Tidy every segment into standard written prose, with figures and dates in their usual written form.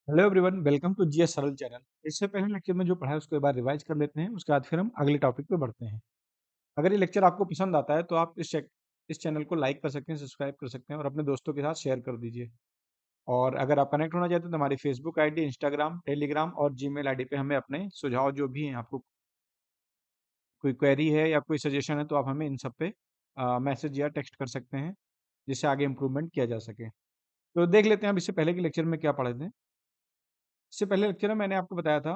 Hello everyone, welcome to GS Saral channel. इससे पहले lecture में जो पढ़ा है उसको एक बार रिवाइज कर लेते हैं। उसके बाद फिर हम अगले टॉपिक पे बढ़ते हैं। अगर ये लेक्चर आपको पसंद आता है तो आप इस चैनल को लाइक कर सकते हैं, सब्सक्राइब कर सकते हैं और अपने दोस्तों के साथ शेयर कर दीजिए। और अगर आप कनेक्ट होना चाहते हैं तो हमारी फेसबुक आईडी, इंस्टाग्राम, टेलीग्राम और जीमेल आईडी पे हमें अपने सुझाव जो भी हैं, आपको कोई क्वेरी है या कोई सजेशन है तो आप हमें इन सब पे मैसेज या टेक्स्ट कर सकते हैं, जिससे आगे इम्प्रूवमेंट किया जा सके। तो देख लेते हैं अब इससे पहले के लेक्चर में क्या पढ़े थे। इससे पहले लेक्चर में मैंने आपको बताया था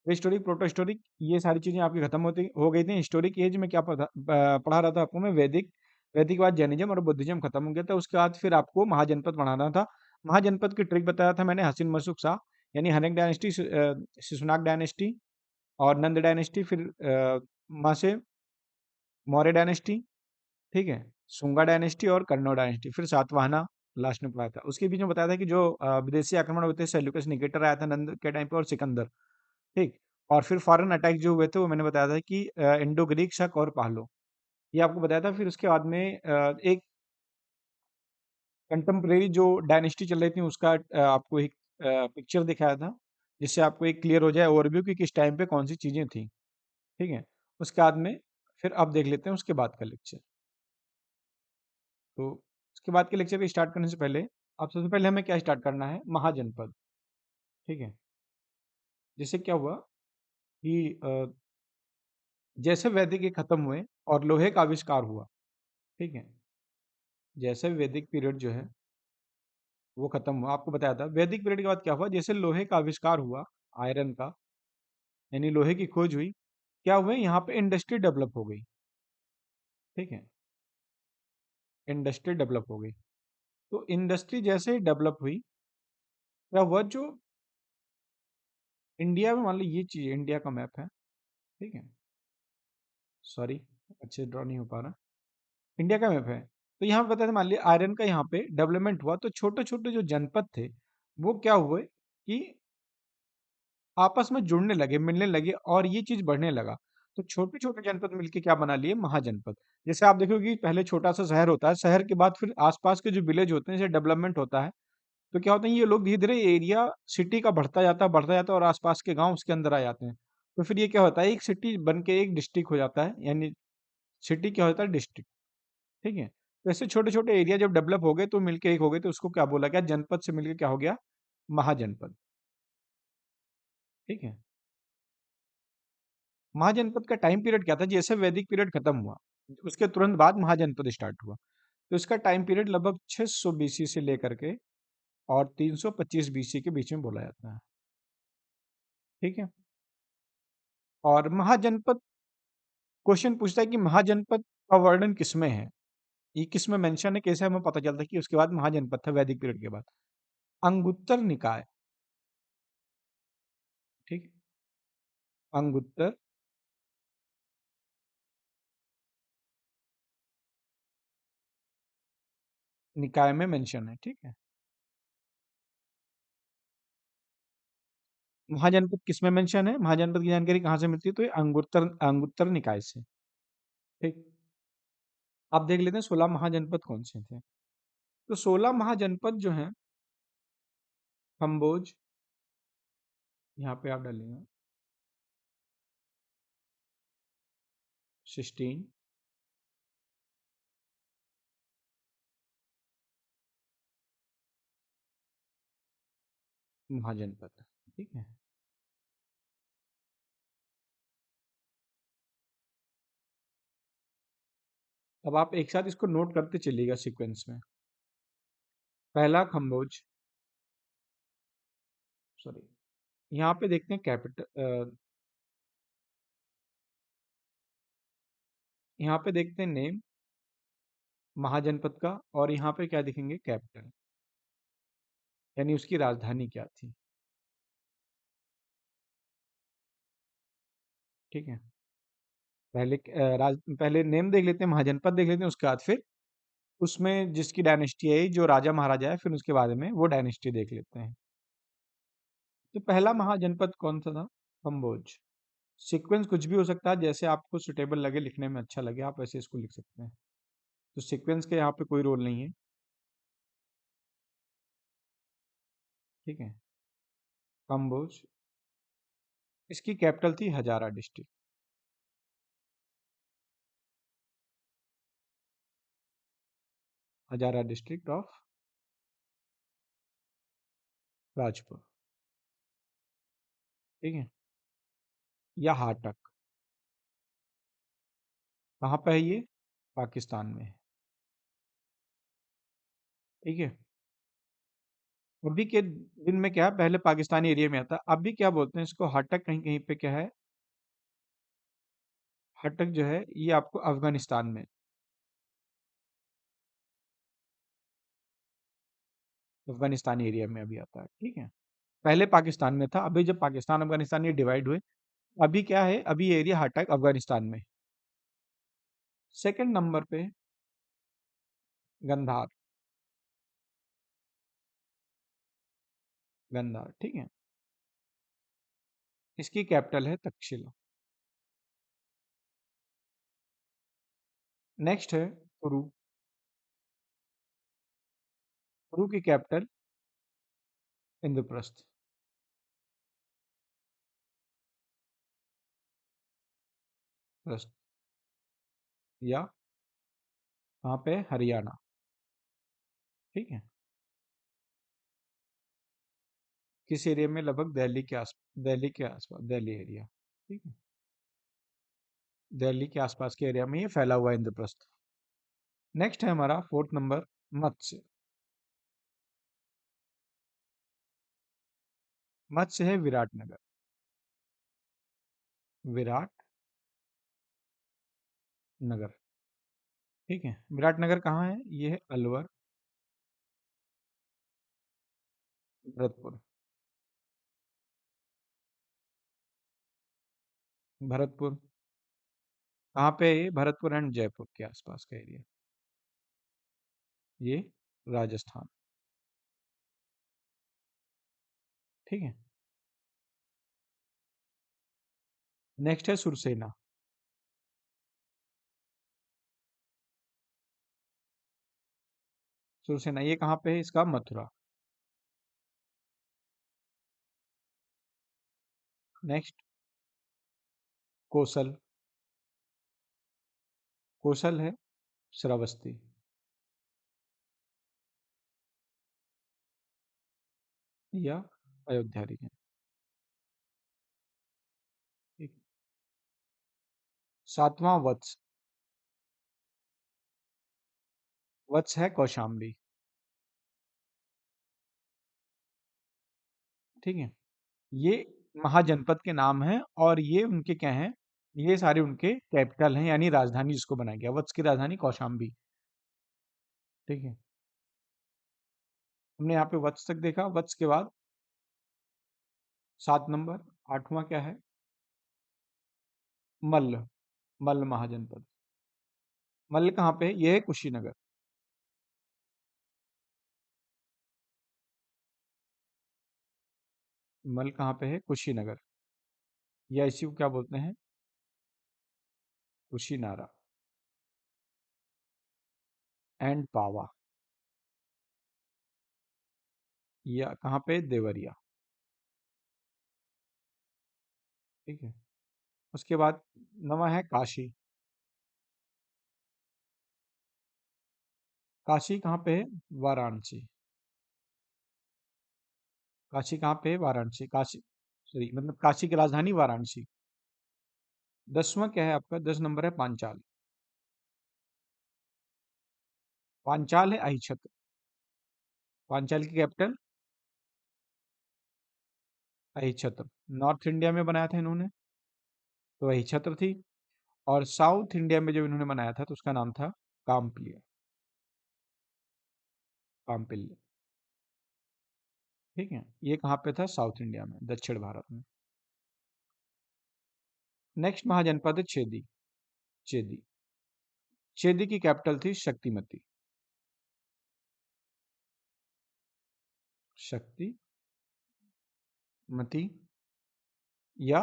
हिस्टोरिक, प्रोटोहिस्टोरिक, ये सारी चीज़ें आपकी खत्म होती हो गई थी। हिस्टोरिक एज में क्या पढ़ा रहा था आपको मैं, वैदिक। वैदिक के बाद जैनिज्म और बुद्धिज्म खत्म हो गया था। उसके बाद फिर आपको महाजनपद पढ़ाना था। महाजनपद की ट्रिक बताया था मैंने, हसीन मशूक शाह, यानी हनक डायनेस्टी, शिशुनाग डायनेस्टी और नंद डायनेस्टी, फिर वहाँ से मौर्य डायनेस्टी, ठीक है, शुंगा डायनेस्टी और कन्नौज डायनेस्टी, फिर सातवाहना लास्ट में पढ़ाया था। उसके बीच में बताया था कि जो विदेशी आक्रमण हुए थे, सेल्यूकस निकेटर आया था नंद के टाइम पे और सिकंदर, ठीक। और फिर फॉरेन अटैक जो हुए थे वो मैंने बताया था कि इंडो ग्रीक, शक और पहलो, ये आपको बताया था। फिर उसके बाद में एक कंटेम्प्रेरी जो डायनेस्टी चल रही थी उसका आपको एक पिक्चर दिखाया था, जिससे आपको एक क्लियर हो जाए ओवरव्यू कि किस टाइम पे कौन सी चीज़ें थी, ठीक है। उसके बाद में फिर अब देख लेते हैं उसके बाद का लेक्चर। तो उसके बाद के लेक्चर को स्टार्ट करने से पहले अब सबसे पहले हमें क्या स्टार्ट करना है, महाजनपद, ठीक है। जिससे क्या हुआ कि जैसे वैदिक ये खत्म हुए और लोहे का आविष्कार हुआ, ठीक है। जैसे वैदिक पीरियड जो है वो खत्म हुआ, आपको बताया था वैदिक पीरियड के बाद क्या हुआ, जैसे लोहे का आविष्कार हुआ, आयरन का, यानी लोहे की खोज हुई, क्या हुआ यहाँ पे इंडस्ट्री डेवलप हो गई, ठीक है। इंडस्ट्री डेवलप हो गई। तो इंडस्ट्री जैसे डेवलप हुई, क्या हुआ, जो इंडिया में मान लो ये चीज इंडिया का मैप है, ठीक है। सॉरी, अच्छे ड्रॉ नहीं हो पा रहा। इंडिया का मैप है। तो यहाँ पे बताया था, मान लिया आयरन का यहाँ पे डेवलपमेंट हुआ, तो छोटे छोटे जो जनपद थे वो क्या हुए कि आपस में जुड़ने लगे, मिलने लगे और ये चीज बढ़ने लगा। तो छोटे छोटे जनपद मिलके क्या बना लिए, महाजनपद। जैसे आप देखोगे कि पहले छोटा सा शहर होता है, शहर के बाद फिर आसपास के जो विलेज होते हैं, जैसे डेवलपमेंट होता है, तो क्या होता है, ये लोग धीरे धीरे एरिया सिटी का बढ़ता जाता है और आसपास के गांव उसके अंदर आ जाते हैं। तो फिर ये क्या होता है, एक सिटी बन के एक डिस्ट्रिक्ट हो जाता है, यानी सिटी क्या होता है, डिस्ट्रिक्ट, ठीक है। तो ऐसे छोटे छोटे एरिया जब डेवलप हो गए तो मिलके एक हो गए, तो उसको क्या बोला गया, जनपद से मिलके क्या हो गया, महाजनपद, ठीक है। महाजनपद का टाइम पीरियड क्या था, जैसे वैदिक पीरियड खत्म हुआ उसके तुरंत बाद महाजनपद स्टार्ट हुआ। तो इसका टाइम पीरियड लगभग 600 बीसी से लेकर के और 325 बीसी के बीच में बोला जाता है, ठीक है। और महाजनपद, क्वेश्चन पूछता है कि महाजनपद का वर्णन किसमें है, ये किसमें मेंशन है, कैसे हमें पता चलता है कि उसके बाद महाजनपद था वैदिक पीरियड के बाद। अंगुत्तर निकाय, ठीक है। अंगुत्तर निकाय में मेंशन है, ठीक है। महाजनपद किसमें मेंशन है, महाजनपद की जानकारी कहाँ से मिलती है, तो ये अंगुत्तर अंगुत्तर निकाय से, ठीक। अब देख लेते हैं 16 महाजनपद कौन से थे। तो 16 महाजनपद जो हैं, कंबोज, यहाँ पे आप डालेंगे 16, महाजनपद, ठीक है। अब आप एक साथ इसको नोट करते चलिएगा सीक्वेंस में। पहला कंबोज, सॉरी, यहाँ पे देखते हैं कैपिटल, यहाँ पे देखते हैं नेम महाजनपद का, और यहाँ पे क्या दिखेंगे, कैपिटल, यानी उसकी राजधानी क्या थी, ठीक है। पहले नेम देख लेते हैं, महाजनपद देख लेते हैं, उसके बाद फिर उसमें जिसकी डायनेस्टी है, जो राजा महाराजा है, फिर उसके बाद में वो डायनेस्टी देख लेते हैं। तो पहला महाजनपद कौन सा था, कंबोज। सीक्वेंस कुछ भी हो सकता है, जैसे आपको सुटेबल लगे, लिखने में अच्छा लगे, आप ऐसे इसको लिख सकते हैं। तो सीक्वेंस के यहाँ पे कोई रोल नहीं है, ठीक है। कम्बोज। इसकी कैपिटल थी Hazara district. Hazara district of Rajpur. ठीक है। या हाटक। कहाँ पे है ये? पाकिस्तान में है। ठीक है। अभी के दिन में क्या है, पहले पाकिस्तानी एरिया में आता, अभी क्या बोलते हैं इसको, हटक कहीं कहीं पे क्या है, हटक जो है ये आपको अफगानिस्तान में, अफगानिस्तानी एरिया में अभी आता है। ठीक है। पहले पाकिस्तान में था, अभी जब पाकिस्तान अफगानिस्तान ये डिवाइड हुए, अभी क्या है, अभी ये एरिया हटक अफगानिस्तान में। सेकंड नंबर पे गंधार। गंधार। ठीक है। इसकी कैपिटल है तक्षशिला। नेक्स्ट है कुरु। कुरु की कैपिटल इंद्रप्रस्थ। प्रस्थ। या वहाँ पे हरियाणा। ठीक है। किस एरिया में? लगभग दिल्ली के आस, दिल्ली के आसपास, दिल्ली एरिया। ठीक है। दिल्ली के आसपास के एरिया में ये फैला हुआ है इंद्रप्रस्थ। नेक्स्ट है हमारा फोर्थ नंबर, मत्स्य। मत्स्य है विराटनगर। विराट नगर। ठीक है। विराटनगर कहाँ है? ये है अलवर, भरतपुर। भरतपुर कहाँ पे है? ये भरतपुर एंड जयपुर के आसपास का एरिया। ये राजस्थान। ठीक है। नेक्स्ट है सुरसेना। सुरसेना ये कहाँ पे है? इसका मथुरा। नेक्स्ट कोसल। कोसल है श्रावस्ती। या अयोध्या रीजन। ठीक। सातवां वत्स। वत्स है कौशाम्बी। ठीक है। ये महाजनपद के नाम हैं और ये उनके क्या हैं, ये सारे उनके कैपिटल हैं, यानी राजधानी जिसको बनाया गया। वत्स की राजधानी कौशाम्बी। ठीक है। हमने यहाँ पे वत्स तक देखा। वत्स के बाद 7 नंबर, 8वां क्या है? मल्ल। मल्ल महाजनपद। मल्ल कहाँ पे है? ये है कुशीनगर। मल्ल कहाँ पे है? कुशीनगर। या इसी को क्या बोलते हैं? कुशीनारा एंड पावा। या कहाँ पे? देवरिया। ठीक है। उसके बाद नवा है काशी। काशी कहाँ पे है? वाराणसी। काशी कहाँ पे है? वाराणसी। काशी, सॉरी, मतलब काशी की राजधानी वाराणसी। 10वां क्या है आपका? 10 नंबर है पांचाल। पांचाल है अहिछत्र। पांचाल की कैपिटल अहिछत्र। नॉर्थ इंडिया में बनाया था इन्होंने, तो अहिछत्र थी। और साउथ इंडिया में जब इन्होंने बनाया था तो उसका नाम था काम्पिल्य। काम्पिल्य। ठीक है। ये कहाँ पे था? साउथ इंडिया में, दक्षिण भारत में। नेक्स्ट महाजनपद है चेदी। चेदी। चेदी की कैपिटल थी शक्तिमती। शक्तिमती। या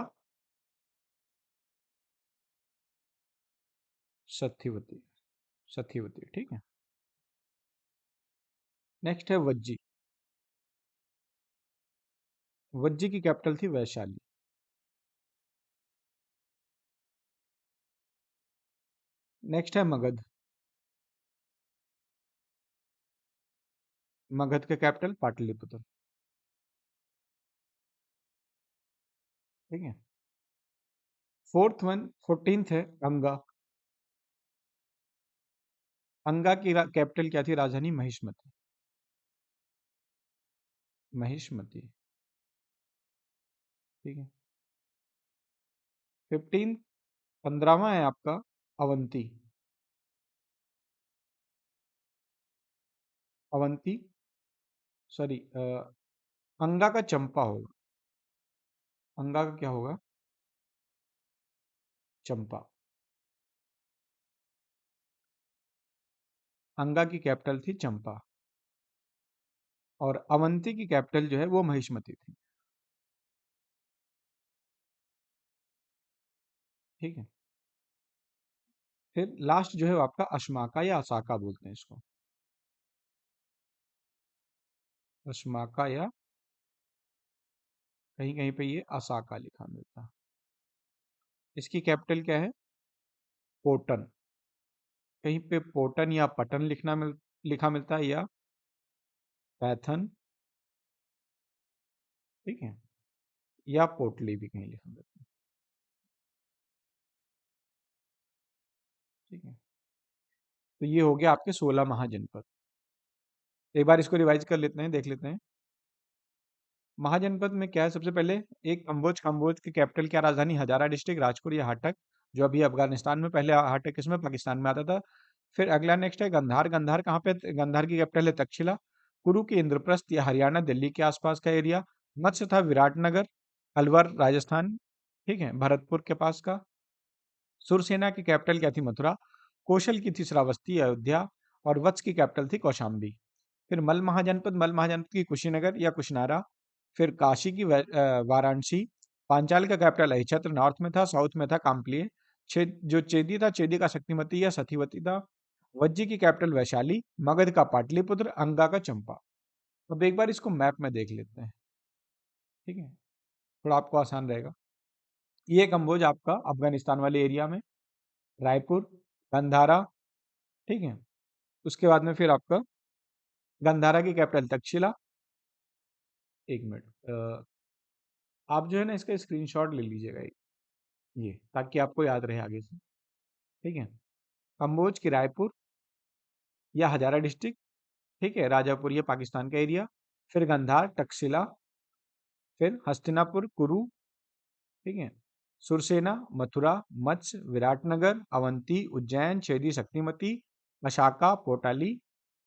सत्यवती। सत्यवती। ठीक है। नेक्स्ट है वज्जी। वज्जी की कैपिटल थी वैशाली। नेक्स्ट है मगध। मगध के कैपिटल पाटलिपुत्र। ठीक है। 14th है अंगा। अंगा की कैपिटल क्या थी, राजधानी महिष्मति। महिष्मति। ठीक है। 15वां है आपका अवंती। अवंती, सॉरी, अंगा का चंपा होगा। अंगा का क्या होगा, चंपा। अंगा की कैपिटल थी चंपा और अवंती की कैपिटल जो है वो महिष्मति थी। ठीक है। फिर लास्ट जो है वो आपका अश्माका या असाका बोलते हैं इसको। अश्माका या कहीं कहीं पे ये असाका लिखा मिलता है। इसकी कैपिटल क्या है, पोटन। कहीं पे पोटन या पटन लिखा मिलता है, या पैथन। ठीक है। या पोटली भी कहीं लिखा मिलता है। ठीक है। तो ये हो गया आपके 16 महाजनपद। एक बार इसको रिवाइज कर लेते हैं, देख लेते हैं। महाजनपद में क्या है, सबसे पहले एक कम्बोज। कम्बोज की कैपिटल क्या, राजधानी हजारा डिस्ट्रिक्ट, राजपुर या हाटक, जो अभी अफगानिस्तान में, पहले हाटक किसमें, पाकिस्तान में आता था। फिर अगला नेक्स्ट है गंधार। गंधार कहाँ पे, गंधार की कैपिटल है तक्षशिला। कुरु की इंद्रप्रस्थ या हरियाणा दिल्ली के आसपास का एरिया। मत्स्य था विराटनगर, अलवर राजस्थान। ठीक है, भरतपुर के पास का। सुरसेना की कैपिटल क्या थी, मथुरा। कौशल की थी श्रावस्ती अयोध्या। और वत्स की कैपिटल थी कौशाम्बी। फिर मल महाजनपद, मल महाजनपद की कुशीनगर या कुशनारा। फिर काशी की वाराणसी। पांचाल का कैपिटल अहिछत्र, नॉर्थ में था, साउथ में था काम्प्लिए। जो चेदी था, चेदी का शक्तिमती या सतीवती था। वज्जी की कैपिटल वैशाली। मगध का पाटलिपुत्र, अंगा का चंपा। अब एक बार इसको मैप में देख लेते हैं। ठीक है, थोड़ा आपको आसान रहेगा। ये कम्बोज आपका अफगानिस्तान वाले एरिया में, रायपुर, गंधारा। ठीक है। उसके बाद में फिर आपका गंधारा की कैपिटल तक्षशिला। एक मिनट, आप जो है ना इसका स्क्रीनशॉट ले लीजिएगा ये, ताकि आपको याद रहे आगे से। ठीक है। कम्बोज की रायपुर या हजारा डिस्ट्रिक्ट। ठीक है, राजापुर ये पाकिस्तान का एरिया। फिर गंधार, तक्षशिला। फिर हस्तिनापुर, कुरु। ठीक है। सुरसेना, मथुरा, मत्स्य, विराटनगर, अवंती, उज्जैन, छेदी, शक्तिमती, मशाका, पोटाली,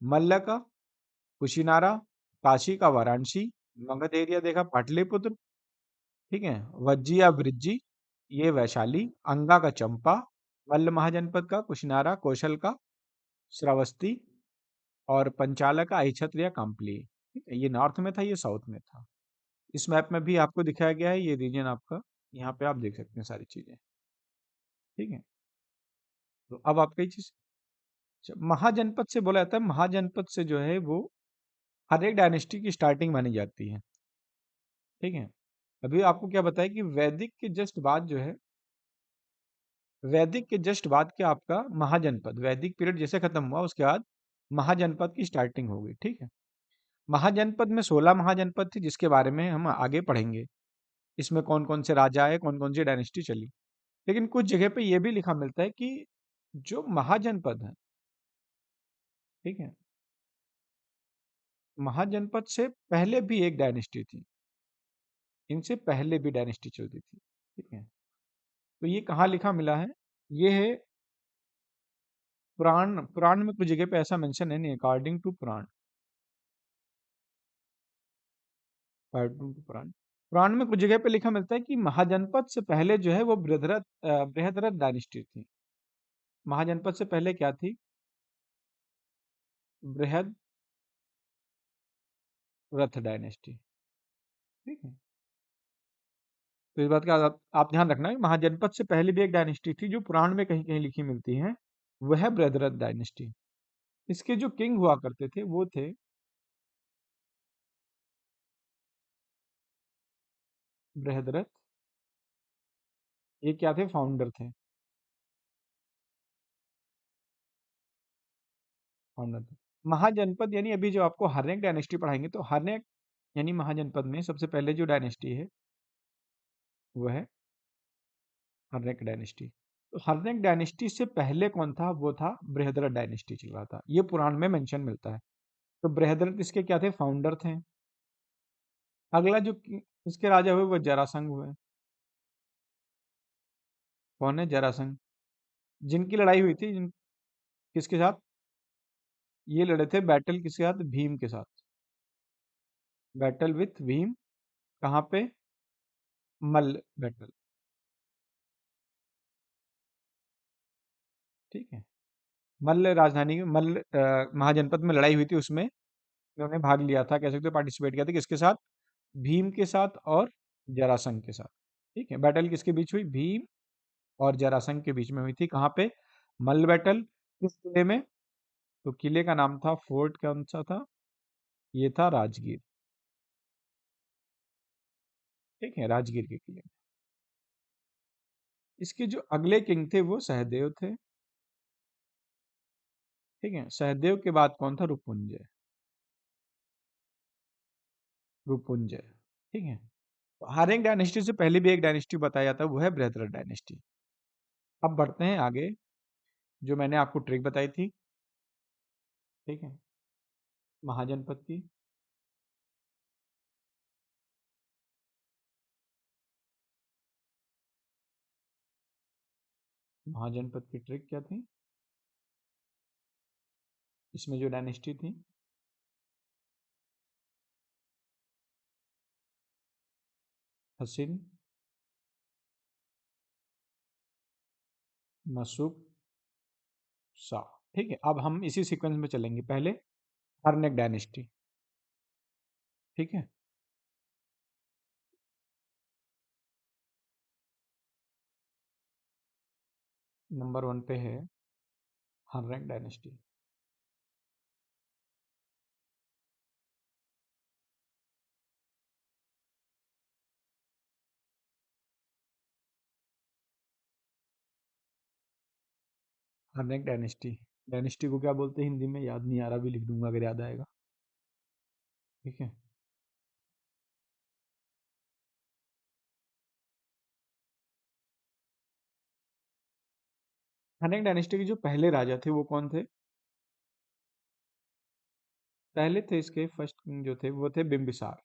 मल्लका, कुशीनारा, काशी का वाराणसी, मगध एरिया देखा पाटलिपुत्र। ठीक है। वज्जी या वृज्जी ये वैशाली, अंगा का चंपा, मल्ल महाजनपद का कुशिनारा, कौशल का श्रावस्ती, और पंचाला का अहिछत्र या काम्पली। ठीक है, ये नॉर्थ में था, ये साउथ में था। इस मैप में भी आपको दिखाया गया है ये रीजन आपका, यहाँ पे आप देख सकते हैं सारी चीजें। ठीक है। तो अब आपका ये चीज, महाजनपद से बोला जाता है, महाजनपद से जो है वो हर एक डायनेस्टी की स्टार्टिंग मानी जाती है। ठीक है। अभी आपको क्या बताया कि वैदिक के जस्ट बाद जो है, वैदिक के जस्ट बाद क्या आपका महाजनपद, वैदिक पीरियड जैसे खत्म हुआ उसके बाद महाजनपद की स्टार्टिंग हो गई। ठीक है। महाजनपद में 16 महाजनपद थे, जिसके बारे में हम आगे पढ़ेंगे। इसमें कौन कौन से राजा आए, कौन कौन सी डायनेस्टी चली। लेकिन कुछ जगह पे ये भी लिखा मिलता है कि जो महाजनपद है, ठीक है, महाजनपद से पहले भी एक डायनेस्टी थी, इनसे पहले भी डायनेस्टी चलती थी। ठीक है। तो ये कहाँ लिखा मिला है, ये है पुराण। पुराण में कुछ जगह पे ऐसा मेंशन है नहीं, according to Puran. According to Puran, पुराण में कुछ जगह पे लिखा मिलता है कि महाजनपद से पहले जो है वो बृहद्रथ डायनेस्टी थी। महाजनपद से पहले क्या थी, बृहद रथ डायनेस्टी। ठीक है। तो इस बात का आप ध्यान रखना है, महाजनपद से पहले भी एक डायनेस्टी थी जो पुराण में कहीं कहीं लिखी मिलती है, वह है बृहद्रथ डायनेस्टी। इसके जो किंग हुआ करते थे वो थे बृहद्रथ, ये क्या थे? फाउंडर थे। फाउंडर थे। महाजनपद यानी अभी जो आपको हर्नेक डायनेस्टी पढ़ाएंगे, तो हर्नेक यानी महाजनपद में सबसे पहले जो डायनेस्टी है वो है हर्नेक डायनेस्टी। तो हर्नेक डायनेस्टी से पहले कौन था? वो था बृहद्रथ डायनेस्टी चल रहा था, ये पुराण में मेंशन मिलता है। तो बृहद्रथ इसके क्या थे? फाउंडर थे। अगला जो इसके राजा हुए वो जरासंध हुए। कौन है? जरासंध। जिनकी लड़ाई हुई थी किसके साथ? ये लड़े थे बैटल किसके साथ? भीम के साथ। Battle with Bhim. कहाँ पे? मल्ल बैटल। ठीक है। मल्ल राजधानी में, मल्ल महाजनपद में लड़ाई हुई थी, उसमें इन्होंने भाग लिया था, कह सकते हो पार्टिसिपेट किया था। किसके साथ? भीम के साथ और जरासंध के साथ। ठीक है। बैटल किसके बीच हुई? भीम और जरासंध के बीच में हुई थी। कहाँ पे? मल्ल बैटल। किस किले में? तो किले का नाम था, फोर्ट कौन सा था? ये था राजगीर। ठीक है, राजगीर के किले में। इसके जो अगले किंग थे वो सहदेव थे। ठीक है। सहदेव के बाद कौन था? रुपुंजय। रुपुंजय। ठीक है। तो हर एक डायनेस्टी से पहले भी एक डायनेस्टी बताया जाता है, वो है बृहद्रथ डायनेस्टी। अब बढ़ते हैं आगे, जो मैंने आपको ट्रिक बताई थी। ठीक है। महाजनपद की। महाजनपद की ट्रिक क्या थी? इसमें जो डायनेस्टी थी, हसिन, मसुक, शाह। ठीक है। अब हम इसी सीक्वेंस में चलेंगे। पहले हर्नेक डायनेस्टी। ठीक है। नंबर 1 पे है हर्नेक डायनेस्टी। हर्नेक डायनेस्टी। डायनेस्टी को क्या बोलते हैं हिंदी में? याद नहीं आ रहा, भी लिख दूंगा अगर याद आएगा। ठीक है। हर्नेक डायनेस्टी के जो पहले राजा थे वो कौन थे? पहले थे इसके फर्स्ट किंग जो थे वो थे बिम्बिसार।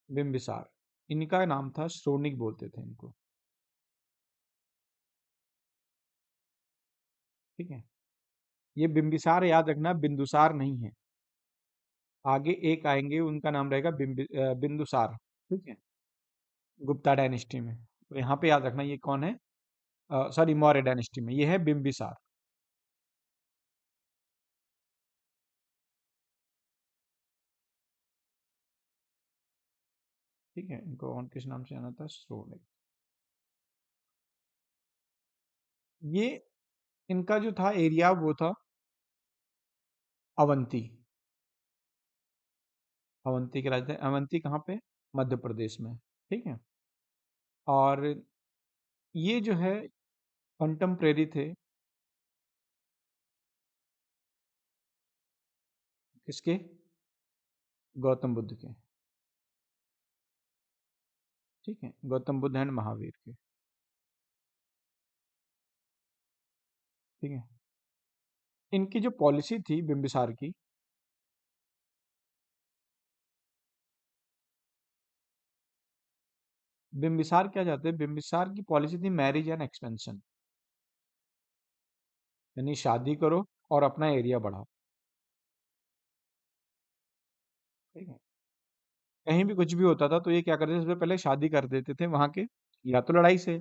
बिम्बिसार। इनका नाम था श्रोनिक बोलते थे इनको। ठीक है। ये बिम्बिसार याद रखना, बिंदुसार नहीं है। आगे एक आएंगे, उनका नाम रहेगा बिंदुसार। ठीक है। गुप्ता डायनेस्टी में। तो यहाँ पे याद रखना ये कौन है? सॉरी, मौर्य डायनेस्टी में ये है बिम्बिसार। ठीक है। इनको और किस नाम से जाना था? श्रोनिक। ये इनका जो था एरिया वो था अवंती। अवंती के राजधानी अवंती कहाँ पे? मध्य प्रदेश में। ठीक है। और ये जो है कंटेम्प्रेरी थे किसके? गौतम बुद्ध के। ठीक है। गौतम बुद्ध एंड महावीर के। ठीक है। इनकी जो पॉलिसी थी बिम्बिसार की, बिम्बिसार क्या चाहते हैं? बिम्बिसार की पॉलिसी थी मैरिज एंड एक्सपेंशन, यानी शादी करो और अपना एरिया बढ़ाओ। ठीक है। कहीं भी कुछ भी होता था तो ये क्या करते थे? सबसे पहले शादी कर देते थे वहां के, या तो लड़ाई से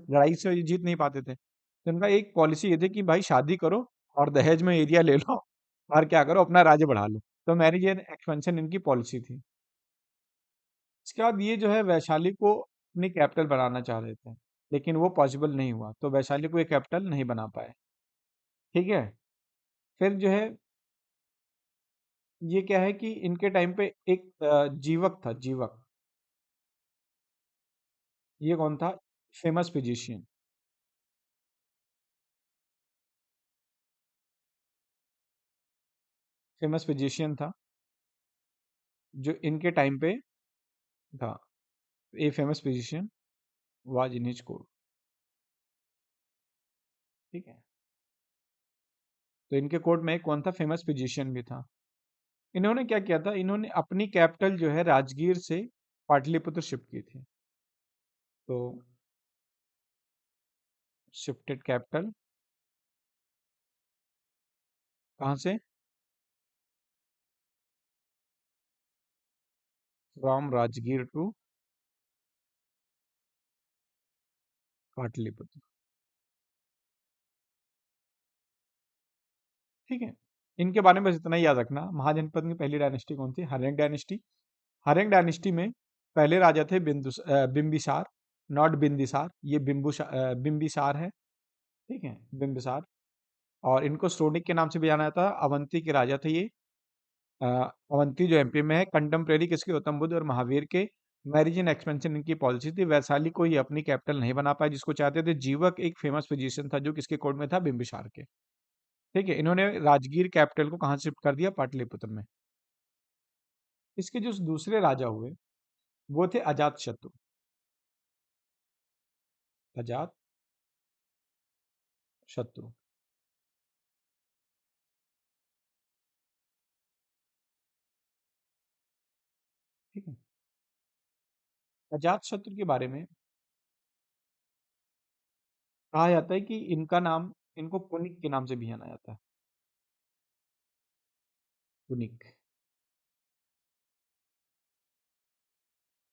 ये जीत नहीं पाते थे, तो इनका एक पॉलिसी ये थी कि भाई शादी करो और दहेज में एरिया ले लो और क्या करो? अपना राज्य बढ़ा लो। तो मैरिज एंड एक्सपेंशन इनकी पॉलिसी थी। इसके बाद ये जो है वैशाली को अपनी कैपिटल बनाना चाह रहे थे, लेकिन वो पॉसिबल नहीं हुआ, तो वैशाली को एक कैपिटल नहीं बना पाए। ठीक है। फिर जो है ये क्या है कि इनके टाइम पे एक जीवक था, जीवक। ये कौन था? Famous physician. फेमस फिजिशियन था जो इनके टाइम पे था। A famous physician was in his court. ठीक है। तो इनके कोर्ट में एक कौन था? फेमस फिजिशियन भी था। इन्होंने क्या किया था? इन्होंने अपनी कैपिटल जो है राजगीर से पाटलिपुत्र शिफ्ट की थी। तो शिफ्टेड कैपिटल कहाँ से? From Rajgir to Pataliputra. ठीक है। इनके बारे में बस इतना ही याद रखना। महाजनपद की पहली डायनेस्टी कौन थी? हर्यंक डायनेस्टी। हर्यंक डायनेस्टी में पहले राजा थे बिंबिसार, नॉट बिंदिसार, ये बिंबिसार है। ठीक है, बिंबिसार। और इनको स्टोनिक के नाम से भी जाना जाता है। अवंती के राजा थे ये। अ, अवंती जो एमपी में है, कंटेम्प्रेरी किसके? गौतम बुद्ध और महावीर के। मैरिज एंड एक्सपेंशन इनकी पॉलिसी थी। वैशाली को ये अपनी कैपिटल नहीं बना पाया, जिसको चाहते थे। जीवक एक फेमस फिजिशियन था जो किसके कोर्ट में था? बिंबिसार के। ठीक है। इन्होंने राजगीर कैपिटल को कहाँ शिफ्ट कर दिया? पाटलिपुत्र में। इसके जो दूसरे राजा हुए वो थे अजात शत्रु। अजात शत्रु। ठीक है। अजात शत्रु के बारे में कहा जाता है कि इनका नाम, इनको कुनिक के नाम से भी जाना जाता है। कुनिक।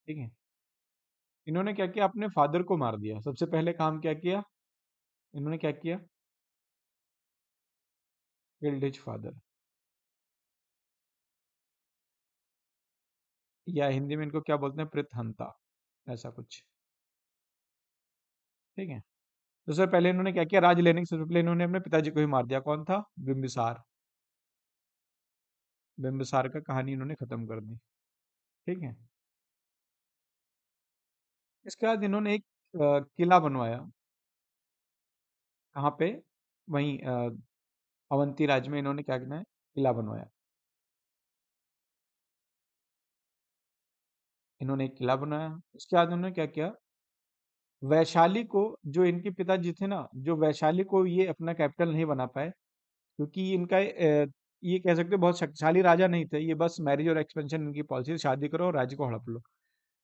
ठीक है। इन्होंने क्या किया? अपने फादर को मार दिया। सबसे पहले काम क्या किया इन्होंने? क्या किया? Killed his father. या हिंदी में इनको क्या बोलते हैं? प्रेतहंता, ऐसा कुछ। ठीक है। तो सर पहले इन्होंने क्या किया? राज लेने से पहले इन्होंने अपने पिताजी को ही मार दिया। कौन था? बिंबिसार। बिंबिसार का कहानी इन्होंने खत्म कर दी। ठीक है। इसके बाद इन्होंने एक किला बनवाया। कहाँ पे? वहीं अवंती राज्य में इन्होंने क्या करना है? किला बनवाया। इन्होंने एक किला बनाया। उसके बाद उन्होंने क्या किया? वैशाली को, जो इनके पिताजी थे ना, जो वैशाली को ये अपना कैपिटल नहीं बना पाए, क्योंकि इनका ये कह सकते हो बहुत शक्तिशाली राजा नहीं थे। ये बस मैरिज और एक्सपेंशन इनकी पॉलिसी, शादी करो और राज्य को हड़प लो।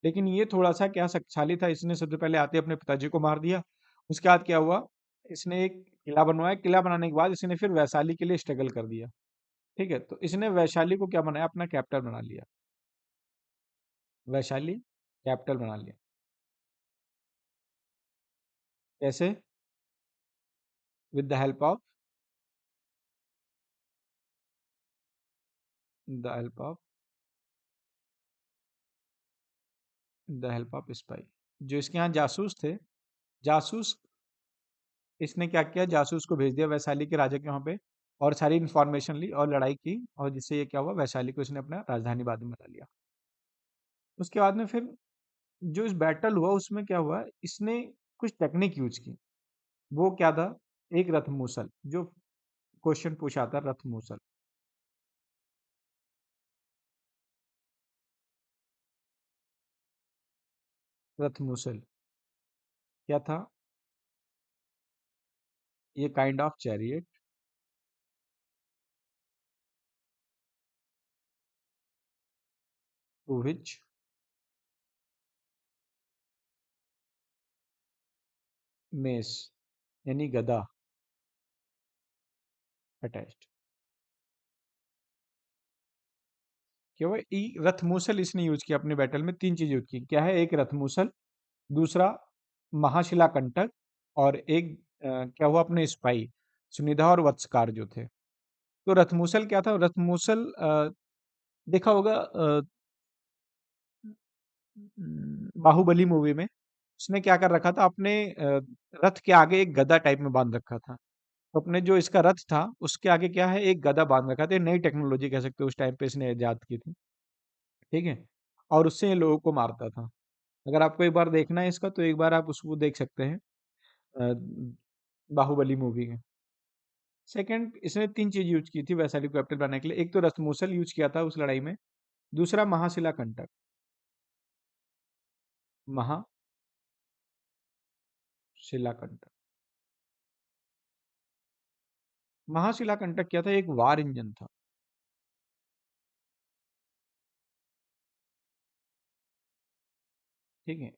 लेकिन ये थोड़ा सा क्या शक्तिशाली था, इसने सबसे पहले आते अपने पिताजी को मार दिया। उसके बाद क्या हुआ? इसने एक किला बनवाया। किला बनाने के बाद इसने फिर वैशाली के लिए स्ट्रगल कर दिया। ठीक है। तो इसने वैशाली को क्या बनाया? अपना कैपिटल बना लिया। वैशाली कैपिटल बना लिया। कैसे? With the help of, the help of, the help of spy. जो इसके यहाँ जासूस थे, जासूस, इसने क्या किया? जासूस को भेज दिया वैशाली के राजा के वहां पे, और सारी इंफॉर्मेशन ली और लड़ाई की, और जिससे ये क्या हुआ? वैशाली को इसने अपना राजधानी बाद में बना लिया। उसके बाद में फिर जो इस बैटल हुआ उसमें क्या हुआ? इसने कुछ टेक्निक यूज की। वो क्या था? एक रथ मूसल, जो क्वेश्चन पूछा था, रथ मूसल। रथ मूसल क्या था? ये kind of chariot to which mace, यानी गदा, अटैच्ड। क्या हुआ? रथ मूसल इसने यूज किया अपने बैटल में। तीन चीज यूज की। क्या है? एक रथ मूसल, दूसरा महाशिला कंटक, और एक क्या हुआ? अपने स्पाई सुनिधा और वत्सकार जो थे। तो रथमूसल क्या था? रथमूसल देखा होगा बाहुबली मूवी में। उसने क्या कर रखा था? अपने रथ के आगे एक गदा टाइप में बांध रखा था। तो अपने जो इसका रथ था उसके आगे क्या है, एक गदा बांध रखा था। ये नई टेक्नोलॉजी कह सकते हो, उस टाइम पे इसने इजाद की थी। ठीक है, और उससे ये लोगों को मारता था। अगर आपको एक बार देखना है इसका, तो एक बार आप उसको देख सकते हैं, अ, बाहुबली मूवी है। सेकंड, इसने तीन चीज यूज की थी वैशाली को कैपिटल बनाने के लिए। एक तो रथमूसल यूज किया था उस लड़ाई में। दूसरा महाशिला कंटक। महाशिला कंटक। महाशिला कंटक क्या था, एक वार इंजन था। ठीक है,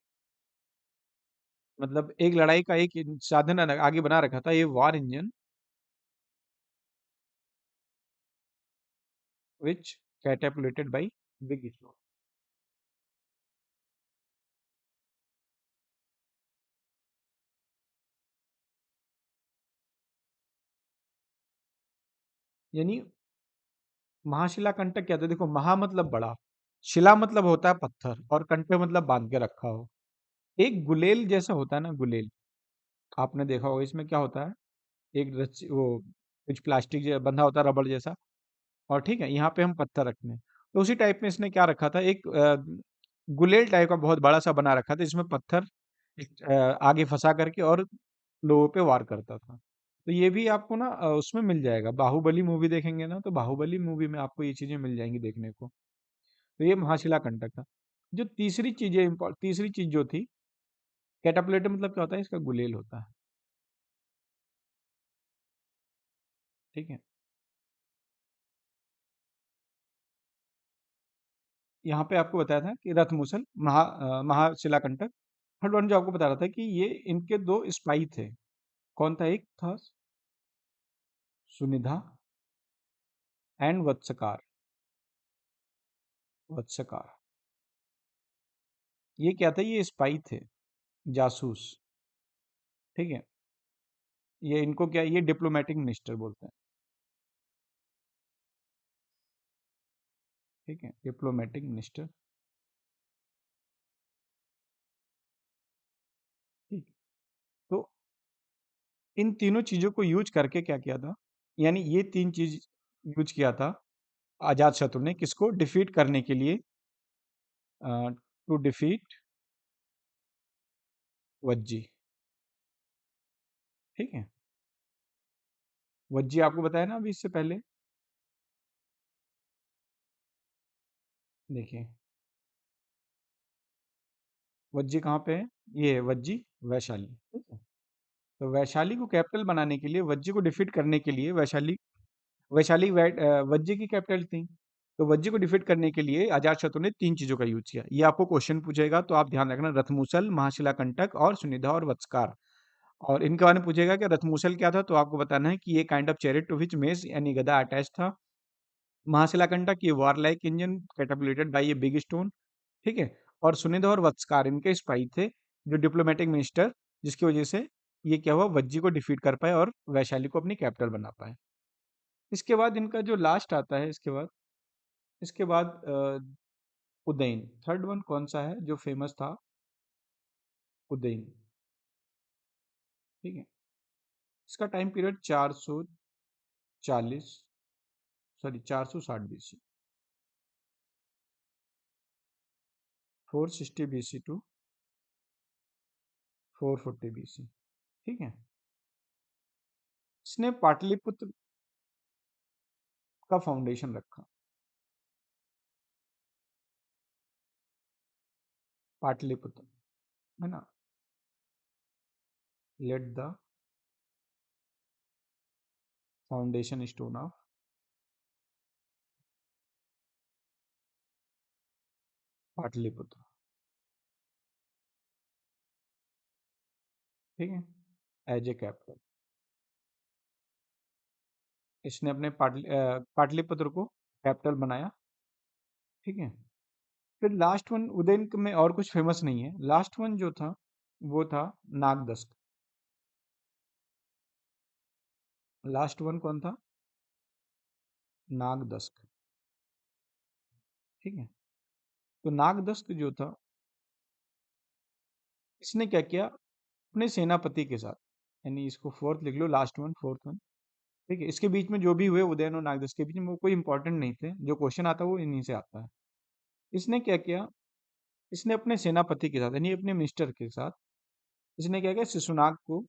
मतलब एक लड़ाई का एक साधन आगे बना रखा था, ये war engine, which catapulted by big small. यानी महाशिला कंटक क्या था, देखो, महा मतलब बड़ा, शिला मतलब होता है पत्थर, और कंटक मतलब बांध के रखा हो। एक गुलेल जैसा होता है ना, गुलेल, आपने देखा होगा, इसमें क्या होता है, एक रस्सी, वो कुछ प्लास्टिक बंधा होता है रबड़ जैसा, और ठीक है, यहाँ पे हम पत्थर रखते हैं। तो उसी टाइप में इसने क्या रखा था, एक गुलेल टाइप का बहुत बड़ा सा बना रखा था, जिसमें पत्थर आगे फंसा करके और लोगों पे वार करता था। तो ये भी आपको ना उसमें मिल जाएगा, बाहुबली मूवी देखेंगे ना, तो बाहुबली मूवी में आपको ये चीजें मिल जाएंगी देखने को। तो ये महाशिला कंटक था। जो तीसरी चीज जो थी, कैटापलेटर, मतलब क्या होता है, इसका गुलेल होता है। ठीक है, यहाँ पे आपको बताया था कि रथमूसल, महाशिला कंटक। थर्ड वन जो आपको बता रहा था कि ये इनके दो स्पाई थे। कौन था, एक था सुनिधा एंड वत्सकार। वत्सकार, ये क्या था, ये स्पाई थे, जासूस। ठीक है, ये इनको क्या, ये डिप्लोमेटिक मिनिस्टर बोलते हैं। ठीक है, डिप्लोमेटिक मिनिस्टर। ठीक, तो इन तीनों चीजों को यूज करके क्या किया था, यानी ये तीन चीज यूज किया था अजात शत्रु ने, किसको डिफीट करने के लिए, टू डिफीट वज्जी। ठीक है, वज्जी आपको बताया ना अभी इससे पहले। देखिए, वज्जी कहाँ पे है, ये है वज्जी, वैशाली। ठीक है, तो वैशाली को कैपिटल बनाने के लिए, वज्जी को डिफीट करने के लिए, वैशाली, वज्जी की कैपिटल थी। तो वज्जी को डिफीट करने के लिए अजातशत्रु ने तीन चीजों का यूज किया। ये आपको क्वेश्चन पूछेगा, तो आप ध्यान रखना, रथमूसल, महाशिला कंटक और सुनिधा और वत्सकार। और इनके बारे में पूछेगा कि रथमूसल क्या था, तो आपको बताना है कि ये kind of chariot to which mace यानी गदा अटैच था। महाशिला कंटक, ये war like engine catapulted by a big stone. ठीक है, और सुनिधा और वत्सकार इनके स्पाई थे, जो डिप्लोमेटिक मिनिस्टर, जिसकी वजह से ये क्या हुआ, वज्जी को डिफीट कर पाए और वैशाली को अपनी कैपिटल बना पाए। इसके बाद इनका जो लास्ट आता है, इसके बाद उदयन। थर्ड वन कौन सा है जो फेमस था, उदयन। ठीक है, इसका time period 440, sorry 460 BC, 460 BC to 440 BC। ठीक है, इसने पाटलिपुत्र का फाउंडेशन रखा। पाटलिपुत्र, है ना, let the foundation stone of Pataliputra. ठीक है, एज ए कैपिटल, इसने अपने पाटलिपुत्र को कैपिटल बनाया। ठीक है, फिर लास्ट वन, उदयन में और कुछ फेमस नहीं है। लास्ट वन जो था, वो था नागदस्त। लास्ट वन कौन था, नागदस्त। ठीक है, तो नागदस्त जो था, इसने क्या किया, अपने सेनापति के साथ, यानी इसको फोर्थ लिख लो, लास्ट वन, फोर्थ वन। ठीक है, इसके बीच में जो भी हुए उदयन और नागदस के बीच में वो कोई इंपॉर्टेंट नहीं थे, जो क्वेश्चन आता है वो इन्हीं से आता है। इसने क्या किया, इसने अपने सेनापति के साथ यानी अपने मिनिस्टर के साथ इसने क्या किया, शिशुनाग को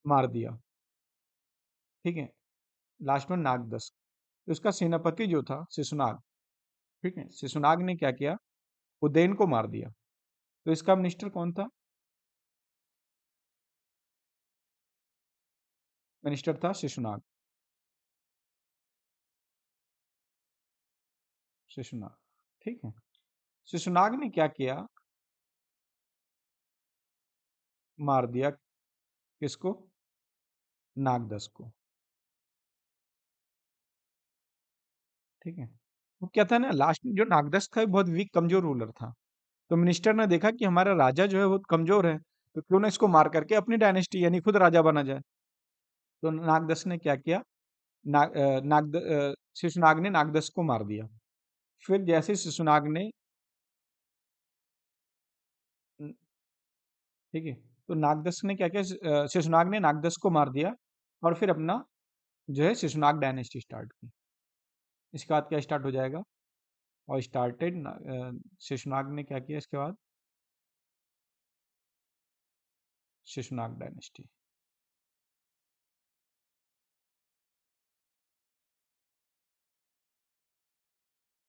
मार दिया। ठीक है, लास्ट में नागदस, तो उसका सेनापति जो था शिशुनाग, ठीक है, शिशुनाग ने क्या किया, उदयन को मार दिया। तो इसका मिनिस्टर कौन था, मिनिस्टर था शिशुनाग, शिशुनाग। ठीक है, शिशुनाग ने क्या किया, मार दिया किसको, नागदस को। ठीक है, वो क्या था ना, लास्ट में जो नागदस था वो बहुत वीक कमजोर रूलर था। तो मिनिस्टर ने देखा कि हमारा राजा जो है वो कमजोर है, तो क्यों ना इसको मार करके अपनी डायनेस्टी यानी खुद राजा बना जाए। तो नागदस ने क्या किया, शिशुनाग ने नागदस को मार दिया। फिर जैसे शिशुनाग ने ठीक है, तो नागदस ने क्या किया, शिशुनाग ने नागदस को मार दिया और फिर अपना जो है शिशुनाग डायनेस्टी स्टार्ट की। इसके बाद क्या स्टार्ट हो जाएगा, और स्टार्टेड, शिशुनाग ने क्या किया इसके बाद, शिशुनाग डायनेस्टी।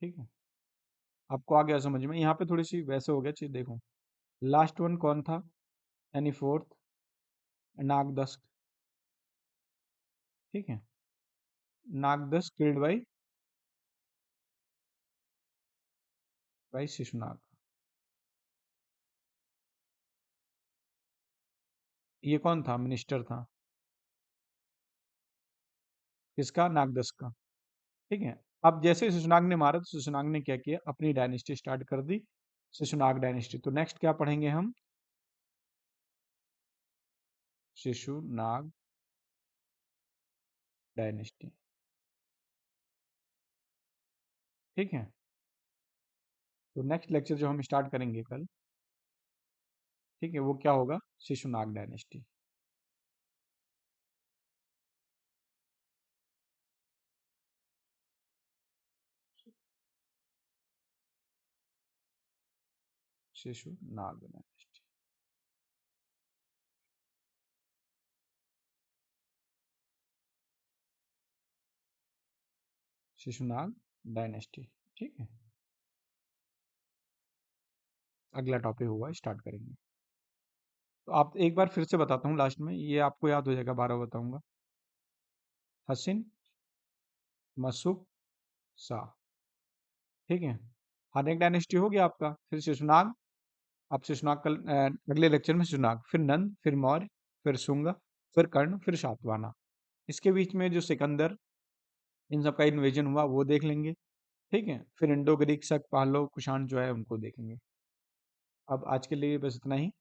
ठीक है, आपको आ गया समझ में, यहाँ पे थोड़ी सी वैसे हो गया चीज, देखो लास्ट वन कौन था, यानी फोर्थ, नागदस। ठीक है, नागदस किल्ड बाई शिशुनाग। ये कौन था, मिनिस्टर था किसका, नागदस का। ठीक है, अब जैसे शिशुनाग ने मारा तो शिशुनाग ने क्या किया, अपनी डायनेस्टी स्टार्ट कर दी, शिशुनाग डायनेस्टी। तो नेक्स्ट क्या पढ़ेंगे हम, शिशुनाग डायनेस्टी। ठीक है, तो नेक्स्ट लेक्चर जो हम स्टार्ट करेंगे कल, ठीक है, वो क्या होगा, Shishunaga dynasty. Shishunaga dynasty. Shishunaga dynasty. ठीक है, अगला टॉपिक होगा, स्टार्ट करेंगे। तो आप एक बार फिर से बताता हूँ लास्ट में, ये आपको याद हो जाएगा, 12 बताऊंगा। हसिन, मसुक, सा। ठीक है, हार्नेक डायनेस्टी हो गया आपका, फिर शिशुनाग, अब शिशुनाग कल अगले लेक्चर में शिशुनाग, फिर नंद, फिर मौर्य, फिर शुंग, फिर कर्ण, फिर शातवाहना। इसके बीच में जो सिकंदर, इन सब का इन्वेजन हुआ वो देख लेंगे। ठीक है, फिर इंडो ग्रीक शक, पालो, कुषाण जो है उनको देखेंगे। अब आज के लिए बस इतना ही,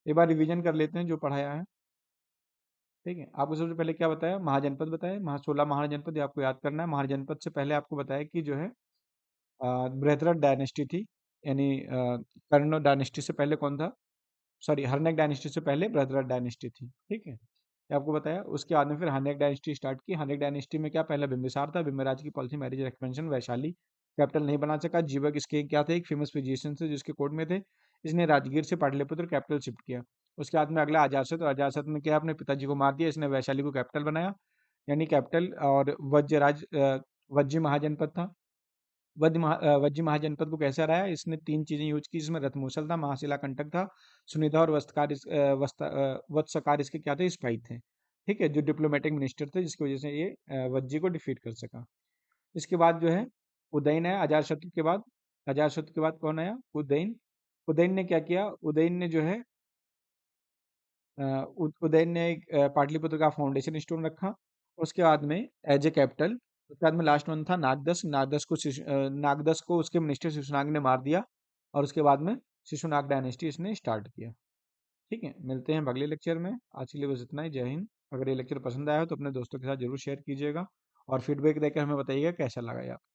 एक बार रिवीजन कर लेते हैं जो पढ़ाया है। ठीक है, आपको सबसे पहले क्या बताया, महाजनपद बताया, 16 महाजनपद, ये आपको याद करना है। महाजनपद से पहले आपको बताया कि जो है बृहद्रथ डायनेस्टी थी, यानी कर्ण डायनेस्टी से पहले कौन था, सॉरी हर्नेक डायनेस्टी से पहले बृहद्रथ डायनेस्टी थी। ठीक है, ये आपको बताया। उसके बाद में फिर हर्नेक डायनेस्टी स्टार्ट की। हर्नेक डायनेस्टी में क्या, पहला बिंबिसार था, बिंबिसार की policy marriage expansion, Vaishali capital नहीं बना सका। जीवक इसके क्या थे, एक फेमस फिजिशियन थे जिसके कोर्ट में थे, इसने राजगीर से पाटलिपुत्र कैपिटल शिफ्ट किया। उसके बाद में अगला अजातशत्रु, अजातशत्रु ने क्या, अपने पिताजी को मार दिया, इसने वैशाली को कैपिटल बनाया, यानी कैपिटल। और वज्जी महाजनपद था। वज्जी महाजनपद को कैसे हराया, इसने 3 चीजें यूज की, इसमें रथमूसल था, महाशिला कंटक था, सुनिधा और वत्सकार इसके क्या थे, स्पाई थे। ठीक है, जो डिप्लोमेटिक मिनिस्टर थे, जिसकी वजह से ये वज्जी को डिफीट कर सका। इसके बाद जो है उदयन है, अजातशत्रु के बाद। अजातशत्रु के बाद कौन आया, उदयन। उदयन ने क्या किया, उदयन ने जो है उदयन ने एक पाटलिपुत्र का फाउंडेशन स्टोन रखा। उसके बाद में एज ए कैपिटल, उसके बाद में लास्ट वन था नागदस। नागदस को उसके मिनिस्टर शिशुनाग ने मार दिया, और उसके बाद में शिशुनाग डायनेस्टी इसने स्टार्ट किया। ठीक है, मिलते हैं अगले लेक्चर में। आज के लिए बस इतना ही, जय हिंद। अगर ये लेक्चर पसंद आया हो तो अपने दोस्तों के साथ जरूर शेयर कीजिएगा, और फीडबैक देकर हमें बताइएगा कैसा लगा ये आपको।